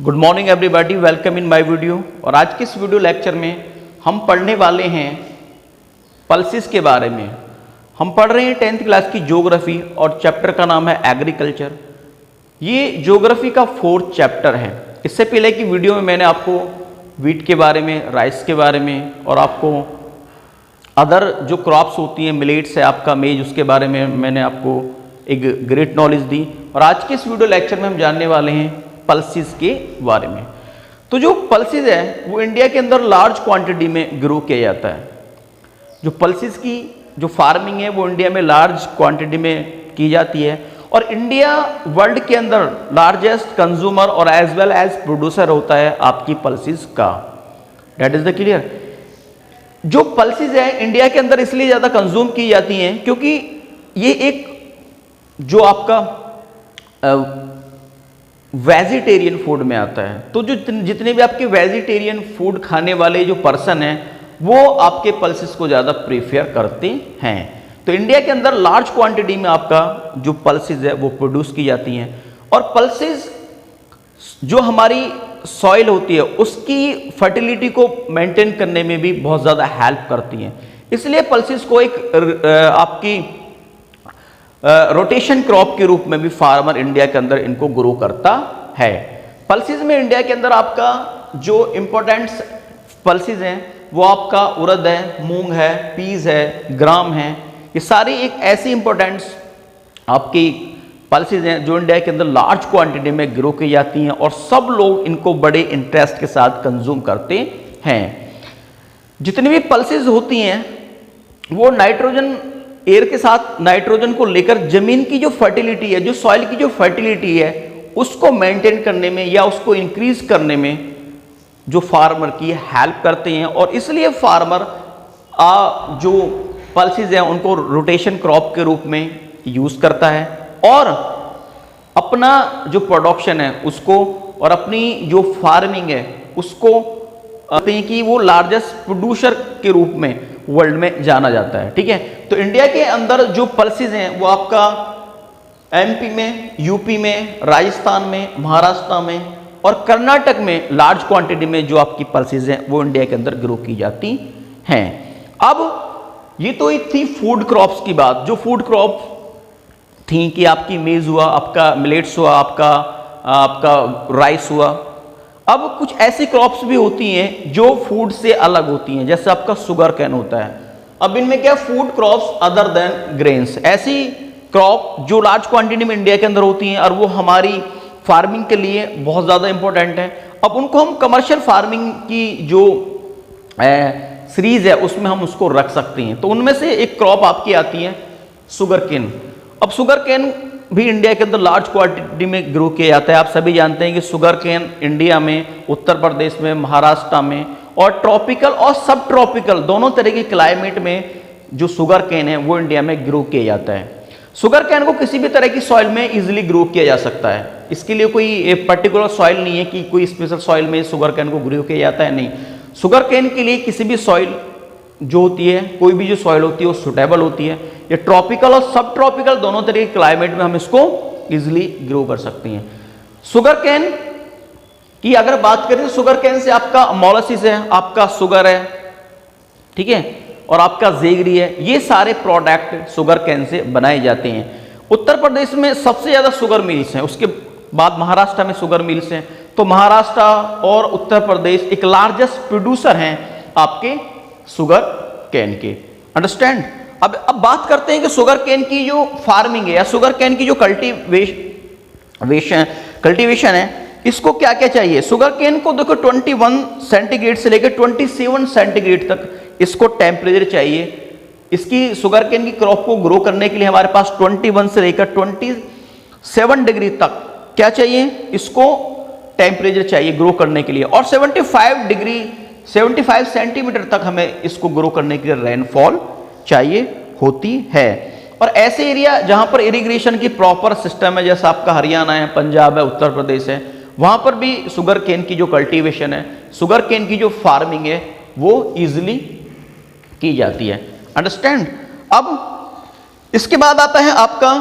Good morning everybody, welcome in my video. और आज के इस वीडियो लेक्चर में हम पढ़ने वाले हैं पल्सेस के बारे में। हम पढ़ रहे हैं 10th क्लास की ज्योग्राफी और चैप्टर का नाम है एग्रीकल्चर। ये ज्योग्राफी का 4th चैप्टर है। इससे पहले की वीडियो में मैंने आपको वीट के बारे में, राइस के बारे में और आपको अदर जो क्रॉप्स होती हैं, मिलेट्स है आपका, मेज, उसके बारे में मैंने आपको एक ग्रेट नॉलेज दी। और आज के इस वीडियो लेक्चर में हम जानने वाले हैं पल्सेस के बारे में। तो जो पल्सेस है वो इंडिया के अंदर लार्ज क्वांटिटी में ग्रो किया जाता है। जो पल्सेस की जो फार्मिंग है वो इंडिया में लार्ज क्वांटिटी में की जाती है और इंडिया वर्ल्ड के अंदर लार्जेस्ट कंज्यूमर और एज वेल एज प्रोड्यूसर होता है आपकी पल्सेस का। That is the clear. जो पल्सेस है इंडिया के अंदर इसलिए ज़्यादा कंज्यूम की जाती हैं क्योंकि ये एक जो आपका वेजिटेरियन फूड में आता है। तो जो जितने भी आपके वेजिटेरियन फूड खाने वाले जो पर्सन हैं वो आपके पल्सेस को ज़्यादा प्रेफर करते हैं। तो इंडिया के अंदर लार्ज क्वांटिटी में आपका जो पल्सेस है वो प्रोड्यूस की जाती हैं। और पल्सेस जो हमारी सॉइल होती है उसकी फर्टिलिटी को मेंटेन करने में भी बहुत ज़्यादा हेल्प करती हैं। इसलिए पल्सेस को एक आपकी रोटेशन क्रॉप के रूप में भी फार्मर इंडिया के अंदर इनको ग्रो करता है। पल्सेस में इंडिया के अंदर आपका जो इंपॉर्टेंट पल्सेस हैं वो आपका उड़द है, मूंग है, पीस है, ग्राम है। ये सारी एक ऐसी इंपॉर्टेंट आपकी पल्सेस हैं जो इंडिया के अंदर लार्ज क्वांटिटी में ग्रो की जाती हैं और सब लोग इनको बड़े इंटरेस्ट के साथ कंज्यूम करते हैं। जितनी भी पल्सेस होती हैं वो नाइट्रोजन, एयर के साथ नाइट्रोजन को लेकर जमीन की जो फर्टिलिटी है, जो सॉइल की जो फर्टिलिटी है उसको मेंटेन करने में या उसको इंक्रीज करने में जो फार्मर की हेल्प करते हैं। और इसलिए फार्मर जो पल्सेस हैं उनको रोटेशन क्रॉप के रूप में यूज करता है और अपना जो प्रोडक्शन है उसको और अपनी जो फार्मिंग है उसको कहते हैं कि वो लार्जेस्ट प्रोड्यूसर के रूप में वर्ल्ड में जाना जाता है। ठीक है। तो इंडिया के अंदर जो पल्सेस हैं वो आपका एमपी में, यूपी में, राजस्थान में, महाराष्ट्र में और कर्नाटक में लार्ज क्वांटिटी में जो आपकी पल्सेस हैं वो इंडिया के अंदर ग्रो की जाती हैं। अब ये तो एक थी फूड क्रॉप्स की बात। जो फूड क्रॉप थी कि आपकी मेज हुआ, आपका मिलेट्स हुआ, आपका राइस हुआ। अब कुछ ऐसी क्रॉप्स भी होती हैं जो फूड से अलग होती हैं, जैसे आपका शुगर कैन होता है। अब इनमें क्या food crops other than grains, ऐसी क्रॉप जो लार्ज क्वांटिटी में इंडिया के अंदर होती हैं और वो हमारी फार्मिंग के लिए बहुत ज़्यादा इंपॉर्टेंट है। अब उनको हम कमर्शियल फार्मिंग की जो सीरीज है उसमें हम उसको रख सकते हैं। तो उनमें से एक क्रॉप आपकी आती है शुगर केन। अब शुगर केन भी इंडिया के अंदर लार्ज क्वांटिटी में ग्रो किया जाता है। आप सभी जानते हैं कि शुगर केन इंडिया में, उत्तर प्रदेश में, महाराष्ट्र में और ट्रॉपिकल और सब ट्रॉपिकल दोनों तरह के क्लाइमेट में जो शुगर केन है वो इंडिया में ग्रो किया जाता है। शुगर केन को किसी भी तरह की सॉइल में इजीली ग्रो किया जा सकता है। इसके लिए कोई पर्टिकुलर सॉइल नहीं है कि कोई स्पेशल सॉइल में शुगर केन को ग्रो किया जाता है, नहीं। शुगर केन के लिए किसी भी सॉइल जो होती है, कोई भी जो सॉइल होती है वो सुटेबल होती है। ये ट्रॉपिकल और सब ट्रॉपिकल दोनों तरह के क्लाइमेट में हम इसको इजीली ग्रो कर सकते हैं। शुगर केन की अगर बात करें तो शुगर केन से आपका मोलासिस है, आपका शुगर है, ठीक है, और आपका जेगरी है। ये सारे प्रोडक्ट शुगर केन से बनाए जाते हैं। उत्तर प्रदेश में सबसे ज्यादा शुगर मिल्स हैं, उसके बाद महाराष्ट्र में शुगर मिल्स हैं। तो महाराष्ट्र और उत्तर प्रदेश एक लार्जेस्ट प्रोड्यूसर हैं आपके शुगर केन के। अंडरस्टैंड। अब बात करते हैं कि शुगर केन की जो फार्मिंग है या शुगर केन की जो कल्टीवेशन है इसको क्या क्या चाहिए। शुगर केन को देखो 21 सेंटीग्रेड से लेकर 27 सेंटीग्रेड तक इसको टेम्परेचर चाहिए। इसकी शुगर केन की क्रॉप को ग्रो करने के लिए हमारे पास 21 से लेकर 27 डिग्री तक क्या चाहिए, इसको टेम्परेचर चाहिए ग्रो करने के लिए। और 75 सेंटीमीटर तक हमें इसको ग्रो करने के लिए रेनफॉल चाहिए होती है। और ऐसे एरिया जहां पर इरिगेशन की प्रॉपर सिस्टम है, जैसा आपका हरियाणा है, पंजाब है, उत्तर प्रदेश है, वहां पर भी शुगर केन की जो कल्टीवेशन है, शुगर केन की जो फार्मिंग है वो इजीली की जाती है। अंडरस्टैंड। अब इसके बाद आता है आपका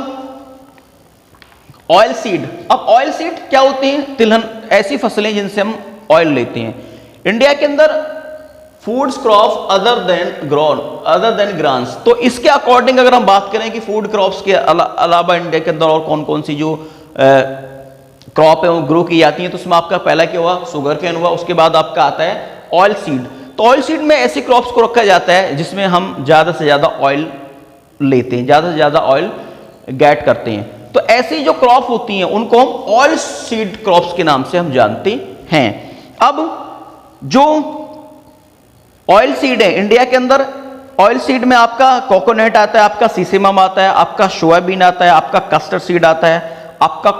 ऑयल सीड। अब ऑयल सीड क्या होती है? तिलहन, ऐसी फसलें जिनसे हम ऑयल लेते हैं। इंडिया के अंदर फूड्स क्रॉप अदर देन ग्रान्स, तो इसके अकॉर्डिंग अगर हम बात करें कि फूड क्रॉप्स के अलावा इंडिया के अंदर और कौन कौन सी जो क्रॉप है वो ग्रो की जाती है, तो उसमें आपका पहला क्या हुआ? शुगर केन हुआ। उसके बाद आपका आता है ऑयल सीड। तो ऑयल सीड में ऐसी क्रॉप्स को रखा जाता है जिसमें हम ज्यादा से ज्यादा ऑयल लेते हैं, ज्यादा से ज्यादा ऑयल गेट करते हैं। तो ऐसी जो क्रॉप होती हैं उनको हम ऑयल सीड क्रॉप्स के नाम से हम जानते हैं। अब जो ऑयल सीड है इंडिया के अंदर, ऑयल सीड में आपका कोकोनट आता है, आपका सीसेमम आता है, आपका सोयाबीन आता है, आपका कस्टर्ड सीड आता है, आपका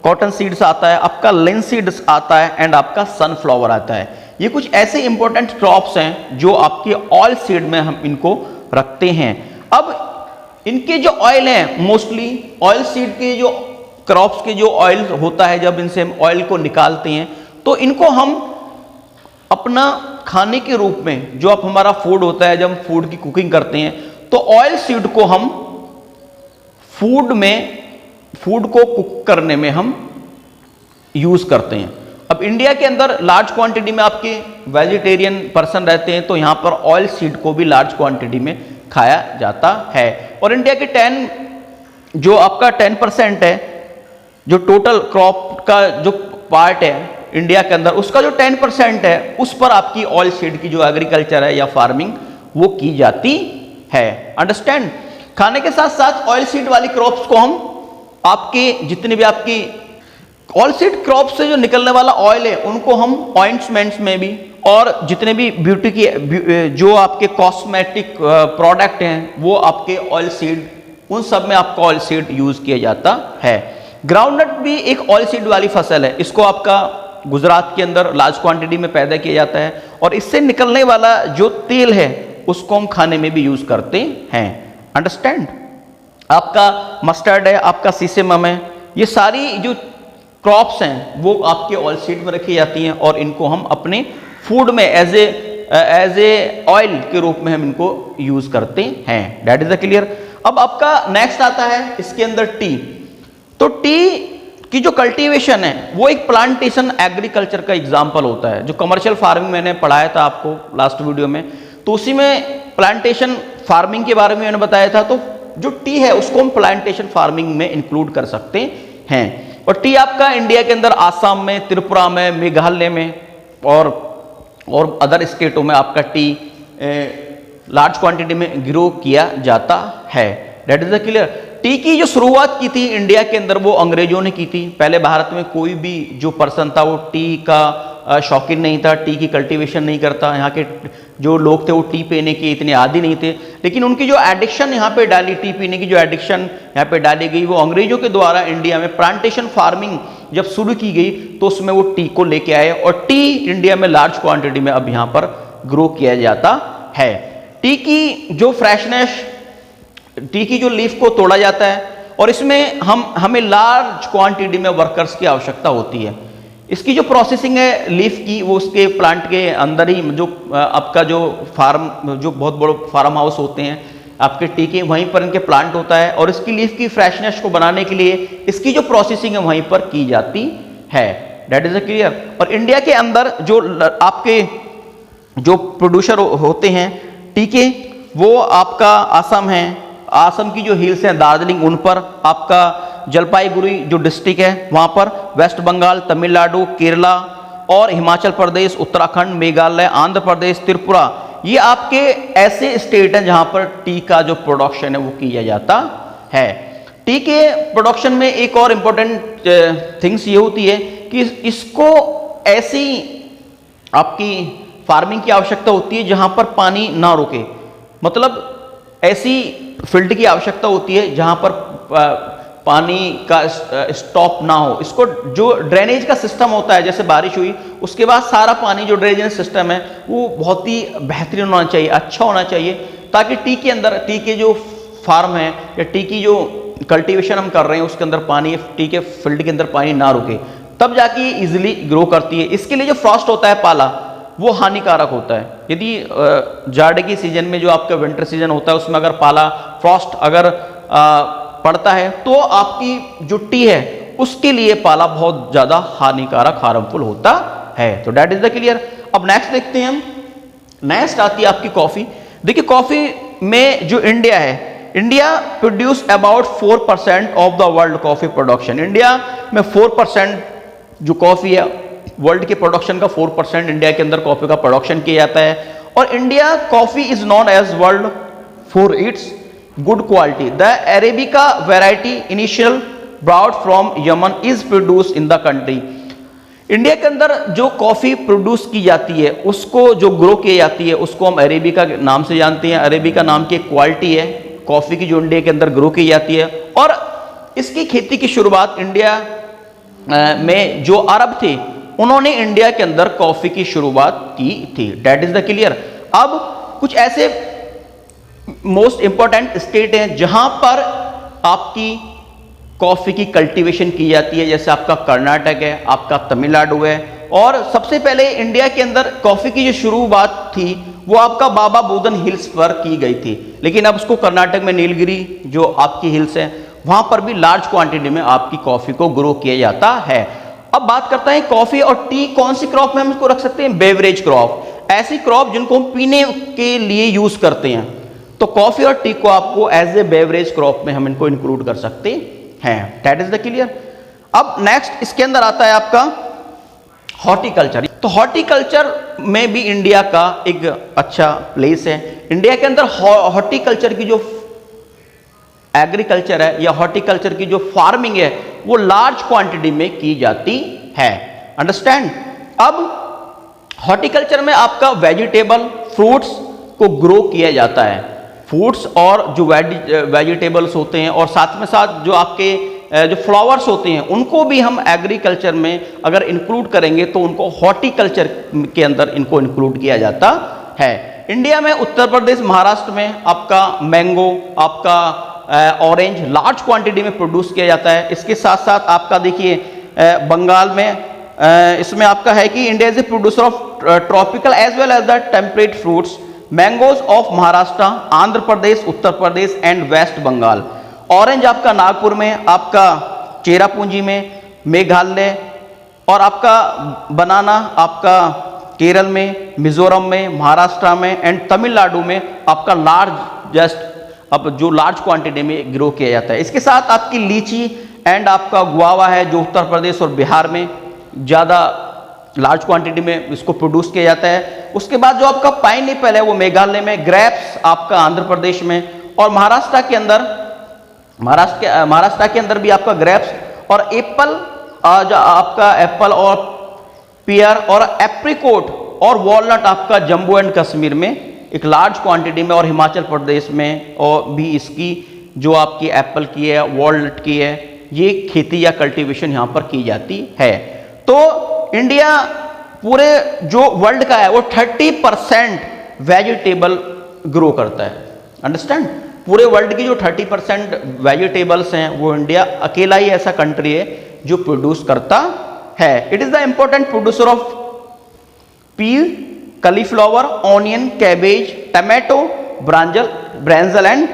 कॉटन सीड्स आता है, आपका लिनसीड्स आता है एंड आपका सनफ्लावर आता है। ये कुछ ऐसे इंपॉर्टेंट क्रॉप्स हैं जो आपके ऑयल सीड में हम इनको रखते हैं। अब इनके जो ऑयल हैं, मोस्टली ऑयल सीड के जो क्रॉप्स के जो ऑयल होता है, जब इनसे हम ऑयल को निकालते हैं तो इनको हम अपना खाने के रूप में, जो आप हमारा फूड होता है, जब हम फूड की कुकिंग करते हैं तो ऑयल सीड को हम फूड को कुक करने में हम यूज करते हैं। अब इंडिया के अंदर लार्ज क्वांटिटी में आपके वेजिटेरियन पर्सन रहते हैं, तो यहां पर ऑयल सीड को भी लार्ज क्वांटिटी में खाया जाता है। और इंडिया के 10% है, जो टोटल क्रॉप का जो पार्ट है इंडिया के अंदर, उसका जो 10% है उस पर आपकी ऑयल सीड की जो एग्रीकल्चर है या फार्मिंग वो की जाती है। अंडरस्टैंड? खाने के साथ साथ ऑयल सीड वाली क्रॉप्स को हम आपके जितने भी आपकी ऑयल सीड क्रॉप से जो निकलने वाला ऑयल है उनको हम ऑइंटमेंट्स में भी, और जितने भी ब्यूटी की जो आपके कॉस्मेटिक प्रोडक्ट हैं वो आपके ऑयल सीड, उन सब में आपका ऑयल सीड यूज किया जाता है। ग्राउंडनट भी एक ऑयल सीड वाली फसल है, इसको आपका गुजरात के अंदर लार्ज क्वांटिटी में पैदा किया जाता है और इससे निकलने वाला जो तेल है उसको हम खाने में भी यूज करते हैं। अंडरस्टैंड? आपका मस्टर्ड है, आपका सीसेमम है, ये सारी जो क्रॉप्स हैं वो आपके ऑयल सीड में रखी जाती हैं और इनको हम अपने फूड में एज ए ऑयल के रूप में हम इनको यूज करते हैं। That is the clear. अब आपका नेक्स्ट आता है इसके अंदर टी। तो टी की जो कल्टीवेशन है वो एक प्लांटेशन एग्रीकल्चर का एग्जाम्पल होता है। जो कमर्शियल फार्मिंग मैंने पढ़ाया था आपको लास्ट वीडियो में, तो उसी में प्लांटेशन फार्मिंग के बारे में मैंने बताया था। तो जो टी है उसको हम प्लांटेशन फार्मिंग में इंक्लूड कर सकते हैं। और टी आपका इंडिया के अंदर आसाम में, त्रिपुरा में, मेघालय में और अदर स्टेटों में आपका टी लार्ज क्वांटिटी में ग्रो किया जाता है। That is the clear. T की जो शुरुआत की थी इंडिया के अंदर वो अंग्रेजों ने की थी। पहले भारत में कोई भी जो पर्सन था वो टी का शौकीन नहीं था, टी की कल्टीवेशन नहीं करता। यहाँ के जो लोग थे वो टी पीने के इतने आदी नहीं थे, लेकिन उनकी जो एडिक्शन यहाँ पे डाली, टी पीने की जो एडिक्शन यहाँ पे डाली गई, वो अंग्रेजों के द्वारा इंडिया में प्लांटेशन फार्मिंग जब शुरू की गई तो उसमें वो टी को लेके आए और टी इंडिया में लार्ज क्वांटिटी में अब यहाँ पर ग्रो किया जाता है। टी की जो फ्रेशनेस, टी की जो लीफ को तोड़ा जाता है और इसमें हमें लार्ज क्वांटिटी में वर्कर्स की आवश्यकता होती है। इसकी जो प्रोसेसिंग है लीफ की, वो उसके प्लांट के अंदर ही जो आपका जो बहुत बड़े फार्म हाउस होते हैं आपके टी के, वहीं पर इनके प्लांट होता है और इसकी लीफ की फ्रेशनेस को बनाने के लिए इसकी जो प्रोसेसिंग है वहीं पर की जाती है। That is clear. और इंडिया के अंदर जो आपके जो प्रोड्यूसर होते हैं टी के, वो आपका असम है, असम की जो हिल्स हैं दार्जिलिंग, उन पर आपका जलपाईगुड़ी जो डिस्ट्रिक्ट है वहां पर, वेस्ट बंगाल, तमिलनाडु, केरला और हिमाचल प्रदेश, उत्तराखंड, मेघालय, आंध्र प्रदेश, त्रिपुरा, ये आपके ऐसे स्टेट हैं जहां पर टी का जो प्रोडक्शन है वो किया जाता है। टी के प्रोडक्शन में एक और इंपॉर्टेंट थिंग्स ये होती है कि इसको ऐसी आपकी फार्मिंग की आवश्यकता होती है जहां पर पानी ना रुके, मतलब ऐसी फील्ड की आवश्यकता होती है जहां पर पानी का स्टॉप ना हो। इसको जो ड्रेनेज का सिस्टम होता है, जैसे बारिश हुई उसके बाद सारा पानी जो ड्रेनेज सिस्टम है वो बहुत ही बेहतरीन होना चाहिए, अच्छा होना चाहिए, ताकि टी के अंदर, टी के जो फार्म है या टी की जो कल्टीवेशन हम कर रहे हैं उसके अंदर पानी, टी के फील्ड के अंदर पानी ना रुके, तब जाके इजिली ग्रो करती है। इसके लिए जो फ्रॉस्ट होता है, पाला, वो हानिकारक होता है। यदि जाड़े की सीजन में जो आपका विंटर सीजन होता है उसमें अगर पाला, फ्रॉस्ट अगर पड़ता है तो आपकी जो टी है उसके लिए पाला बहुत ज्यादा हानिकारक, हार्मफुल होता है। तो डेट इज द क्लियर। अब नेक्स्ट देखते हैं हम। नेक्स्ट आती है आपकी कॉफी। देखिए कॉफी में जो इंडिया है, India produce about 4% of the world coffee production. India में 4% जो कॉफी है, वर्ल्ड के प्रोडक्शन का 4% इंडिया के अंदर कॉफी का प्रोडक्शन किया जाता है। और India coffee is known as world for its good quality. The arabica variety initial brought from Yemen is produce in the country. India के अंदर जो कॉफी प्रोड्यूस की जाती है, उसको जो ग्रो की जाती है, उसको हम अरेबिका के नाम से जानते हैं। अरेबिका नाम की एक क्वालिटी है कॉफी की जो इंडिया के अंदर ग्रो की जाती है। और इसकी खेती की शुरुआत इंडिया में जो अरब थे उन्होंने इंडिया के अंदर कॉफी की शुरुआत की थी। Date is the clear. अब कुछ ऐसे मोस्ट इंपॉर्टेंट स्टेट हैं जहां पर आपकी कॉफी की कल्टीवेशन की जाती है, जैसे आपका कर्नाटक है, आपका तमिलनाडु है। और सबसे पहले इंडिया के अंदर कॉफी की जो शुरुआत थी वो आपका बाबा बुदन हिल्स पर की गई थी, लेकिन अब उसको कर्नाटक में नीलगिरी जो आपकी हिल्स है वहां पर भी लार्ज क्वांटिटी में आपकी कॉफी को ग्रो किया जाता है। अब बात करते हैं कॉफी और टी कौन सी क्रॉप में हम इसको रख सकते हैं? बेवरेज क्रॉप, ऐसी क्रॉप जिनको हम पीने के लिए यूज करते हैं। तो कॉफी और टी को आपको एज ए बेवरेज क्रॉप में हम इनको इंक्लूड कर सकते हैं। That is the clear. अब नेक्स्ट इसके अंदर आता है आपका हॉर्टिकल्चर। तो हॉर्टिकल्चर में भी इंडिया का एक अच्छा प्लेस है। इंडिया के अंदर हॉर्टिकल्चर की जो एग्रीकल्चर है या हॉर्टिकल्चर की जो फार्मिंग है वो लार्ज क्वांटिटी में की जाती है। अंडरस्टैंड। अब हॉर्टिकल्चर में आपका वेजिटेबल फ्रूट्स को ग्रो किया जाता है। फ्रूट्स और जो वेजिटेबल्स होते हैं और साथ में साथ जो आपके जो फ्लावर्स होते हैं उनको भी हम एग्रीकल्चर में अगर इंक्लूड करेंगे तो उनको हॉर्टिकल्चर के अंदर इनको इंक्लूड किया जाता है। इंडिया में उत्तर प्रदेश, महाराष्ट्र में आपका मैंगो, आपका ऑरेंज लार्ज क्वांटिटी में प्रोड्यूस किया जाता है। इसके साथ साथ आपका देखिए बंगाल में इसमें आपका है कि India is a producer of tropical as well as the temperate fruits, mangoes of Maharashtra, Andhra Pradesh, Uttar Pradesh and West Bengal. Orange आपका नागपुर में, आपका चेरापूंजी में, मेघालय, और आपका बनाना आपका केरल में, मिजोरम में, महाराष्ट्र में एंड तमिलनाडु में आपका लार्ज अब जो लार्ज क्वांटिटी में ग्रो किया जाता है। इसके साथ आपकी लीची एंड आपका गुआवा है जो उत्तर प्रदेश और बिहार में ज़्यादा लार्ज क्वांटिटी में इसको प्रोड्यूस किया जाता है। उसके बाद जो आपका पाइनएप्पल है वो मेघालय में, ग्रेप्स आपका आंध्र प्रदेश में, और महाराष्ट्र के अंदर भी आपका ग्रेप्स और एप्पल आपका एप्पल और पियर और एप्रिकोट और वॉलनट आपका जम्मू एंड कश्मीर में एक लार्ज क्वांटिटी में, और हिमाचल प्रदेश में और भी इसकी जो आपकी एप्पल की है, वॉलनट की है, ये खेती या कल्टीवेशन यहाँ पर की जाती है। तो इंडिया पूरे जो वर्ल्ड का है वो 30% वेजिटेबल ग्रो करता है। अंडरस्टैंड। पूरे वर्ल्ड की जो 30% वेजिटेबल्स हैं वो इंडिया अकेला ही ऐसा कंट्री है जो प्रोड्यूस करता है। It is the important producer of peel, cauliflower, onion, cabbage, tomato, brinjal and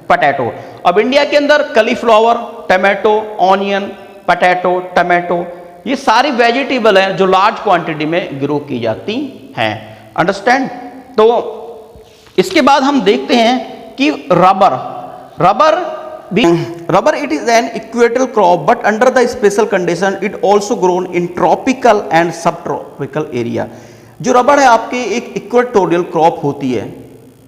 potato। अब इंडिया के अंदर cauliflower, tomato, onion, potato, tomato ये सारी वेजिटेबल हैं जो लार्ज क्वांटिटी में ग्रो की जाती हैं। अंडरस्टैंड। तो इसके बाद हम देखते हैं कि rubber it is an equatorial crop but under the special condition it also grown in tropical and सब ट्रॉपिकल एरिया। जो रबर है आपके एक इक्वेटोरियल क्रॉप होती है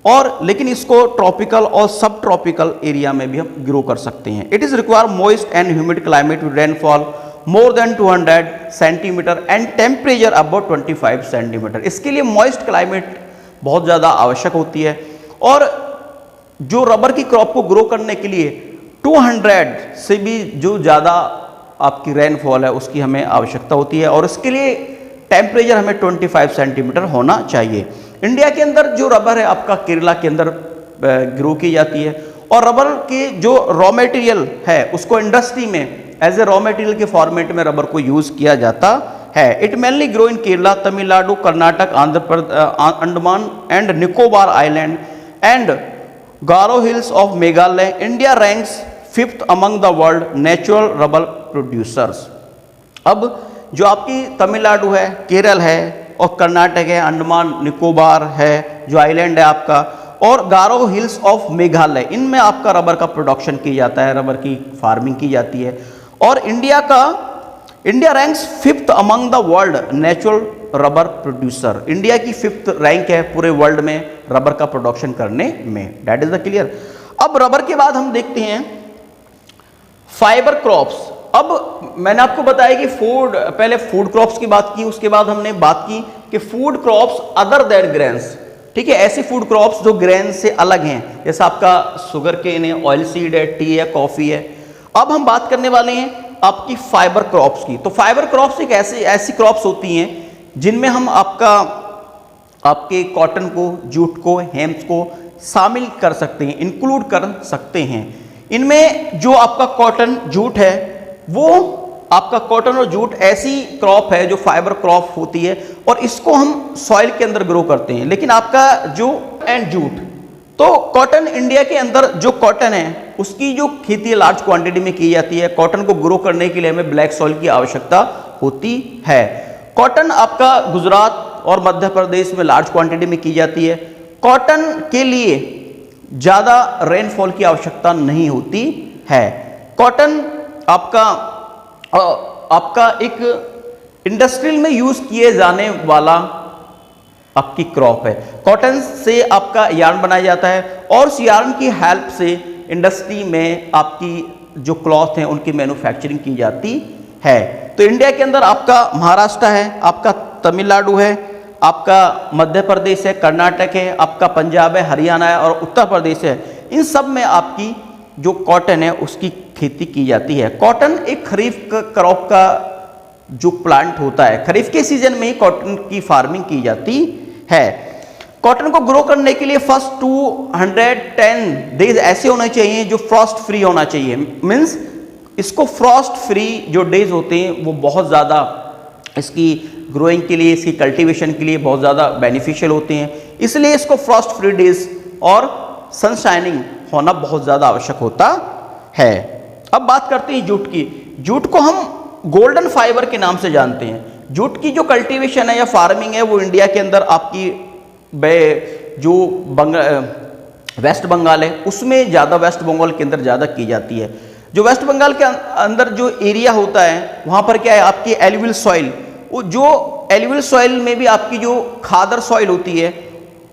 और लेकिन इसको ट्रॉपिकल और सब ट्रॉपिकल एरिया में भी हम ग्रो कर सकते हैं। It is require moist and humid climate with rainfall more than 200 centimetre and temperature about 25 centimetre. इसके लिए मॉइस्ट क्लाइमेट बहुत ज़्यादा आवश्यक होती है और जो रबर की क्रॉप को ग्रो करने के लिए 200 से भी जो ज़्यादा आपकी रेनफॉल है उसकी हमें आवश्यकता होती है और इसके लिए टेम्परेचर हमें 25 सेंटीमीटर होना चाहिए। इंडिया के अंदर जो रबर है आपका केरला के अंदर ग्रो की जाती है और रबर के जो रॉ मटेरियल है उसको इंडस्ट्री में एज ए रॉ मटेरियल के फॉर्मेट में रबर को यूज किया जाता है। It mainly grow in Kerala, Tamil Nadu, Karnataka, Andhra Pradesh, Andaman and Nicobar island and Garo hills of Meghalaya. India ranks 5th among the world natural rubber producers. अब जो आपकी तमिलनाडु है, केरल है और कर्नाटक है, अंडमान निकोबार है जो आइलैंड है आपका, और गारो हिल्स ऑफ मेघालय, इनमें आपका रबर का प्रोडक्शन किया जाता है, रबर की फार्मिंग की जाती है। और India ranks 5th among the world natural rubber producer. India की 5th रैंक है पूरे वर्ल्ड में रबर का प्रोडक्शन करने में। That is the clear. अब रबर के बाद हम देखते हैं फाइबर क्रॉप्स। अब मैंने आपको बताया कि पहले फूड क्रॉप्स की बात की, उसके बाद हमने बात की कि food crops other that grains. ठीक है, ऐसे फूड क्रॉप्स जो ग्रेन से अलग हैं, जैसे आपका शुगर केन है, ऑयल सीड है, टी है, कॉफी है। अब हम बात करने वाले हैं आपकी फाइबर क्रॉप्स की। तो फाइबर क्रॉप्स एक ऐसी क्रॉप्स होती हैं जिनमें हम आपके कॉटन को, जूट को, हेम्स को शामिल कर सकते हैं, इंक्लूड कर सकते हैं। इनमें जो आपका कॉटन जूट है, वो आपका कॉटन और जूट ऐसी क्रॉप है जो फाइबर क्रॉप होती है और इसको हम सॉइल के अंदर ग्रो करते हैं। लेकिन आपका जो एंड जूट, तो कॉटन, इंडिया के अंदर जो कॉटन है उसकी जो खेती लार्ज क्वांटिटी में की जाती है। कॉटन को ग्रो करने के लिए हमें ब्लैक सॉइल की आवश्यकता होती है। कॉटन आपका गुजरात और मध्य प्रदेश में लार्ज क्वांटिटी में की जाती है। कॉटन के लिए ज़्यादा रेनफॉल की आवश्यकता नहीं होती है। कॉटन आपका एक इंडस्ट्रियल में यूज किए जाने वाला आपकी क्रॉप है। कॉटन से आपका यार्न बनाया जाता है और उस यार्न की हेल्प से इंडस्ट्री में आपकी जो क्लॉथ हैं उनकी मैन्युफैक्चरिंग की जाती है। तो इंडिया के अंदर आपका महाराष्ट्र है, आपका तमिलनाडु है, आपका मध्य प्रदेश है, कर्नाटक है, आपका पंजाब है, हरियाणा है और उत्तर प्रदेश है। इन सब में आपकी जो कॉटन है उसकी खेती की जाती है। कॉटन एक खरीफ क्रॉप का जो प्लांट होता है, खरीफ के सीजन में ही कॉटन की फार्मिंग की जाती है। कॉटन को ग्रो करने के लिए फर्स्ट 210 डेज ऐसे होने चाहिए जो फ्रॉस्ट फ्री होना चाहिए। मीन्स इसको फ्रॉस्ट फ्री जो डेज होते हैं वो बहुत ज़्यादा इसकी ग्रोइंग के लिए, इसकी कल्टीवेशन के लिए बहुत ज़्यादा बेनिफिशियल होते हैं। इसलिए इसको फ्रॉस्ट फ्री डेज और सनशाइनिंग होना बहुत ज़्यादा आवश्यक होता है। अब बात करते हैं जूट की। जूट को हम गोल्डन फाइबर के नाम से जानते हैं। जूट की जो कल्टीवेशन है या फार्मिंग है वो इंडिया के अंदर आपकी जो वेस्ट बंगाल है उसमें ज़्यादा, वेस्ट बंगाल के अंदर ज़्यादा की जाती है। जो वेस्ट बंगाल के अंदर जो एरिया होता है वहाँ पर क्या है, आपकी एलुवियल सॉइल, वो जो एलुवियल सॉइल में भी आपकी जो खादर सॉइल होती है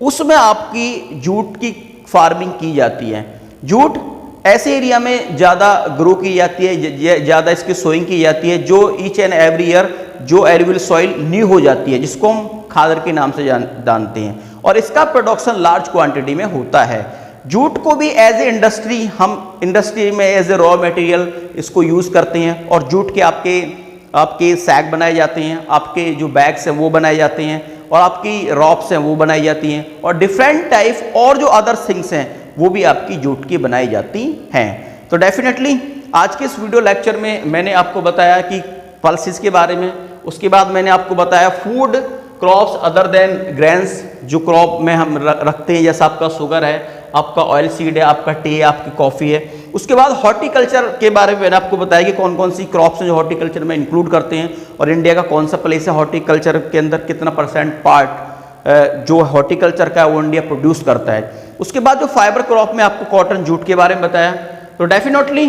उसमें आपकी जूट की फार्मिंग की जाती है। जूट ऐसे एरिया में ज़्यादा ग्रो की जाती है, ज़्यादा इसकी सोइंग की जाती है जो ईच एंड एवरी ईयर जो एलुवियल सॉइल न्यू हो जाती है, जिसको हम खादर के नाम से जानते हैं, और इसका प्रोडक्शन लार्ज क्वांटिटी में होता है। जूट को भी एज ए इंडस्ट्री, हम इंडस्ट्री में एज ए रॉ मटेरियल इसको यूज़ करते हैं और जूट के आपके सैक बनाए जाते हैं, आपके जो बैग्स हैं वो बनाए जाते हैं और आपकी रॉप्स हैं वो बनाई जाती हैं और डिफरेंट टाइप और जो अदर थिंग्स हैं वो भी आपकी जूट की बनाई जाती हैं। तो डेफिनेटली आज के इस वीडियो लेक्चर में मैंने आपको बताया कि पल्सेस के बारे में, उसके बाद मैंने आपको बताया food crops other than grains जो क्रॉप में हम रखते हैं, जैसा आपका शुगर है, आपका ऑयल सीड है, आपका टी है, आपकी कॉफ़ी है। उसके बाद हॉर्टिकल्चर के बारे में मैंने आपको बताया कि कौन कौन सी क्रॉप्स हैं जो हॉर्टिकल्चर में इंक्लूड करते हैं और इंडिया का कौन सा प्लेस है हॉर्टिकल्चर के अंदर, कितना % पार्ट जो हॉर्टिकल्चर का है वो इंडिया प्रोड्यूस करता है। उसके बाद जो फाइबर क्रॉप में आपको कॉटन जूट के बारे में बताया। तो डेफिनेटली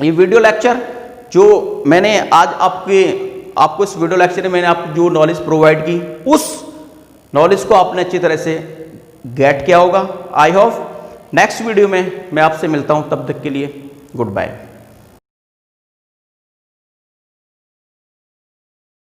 ये वीडियो लेक्चर जो मैंने आज आपको इस वीडियो लेक्चर में मैंने आपको जो नॉलेज प्रोवाइड की उस नॉलेज को आपने अच्छी तरह से गेट किया होगा। आई होप नेक्स्ट वीडियो में मैं आपसे मिलता हूं, तब तक के लिए गुड बाय।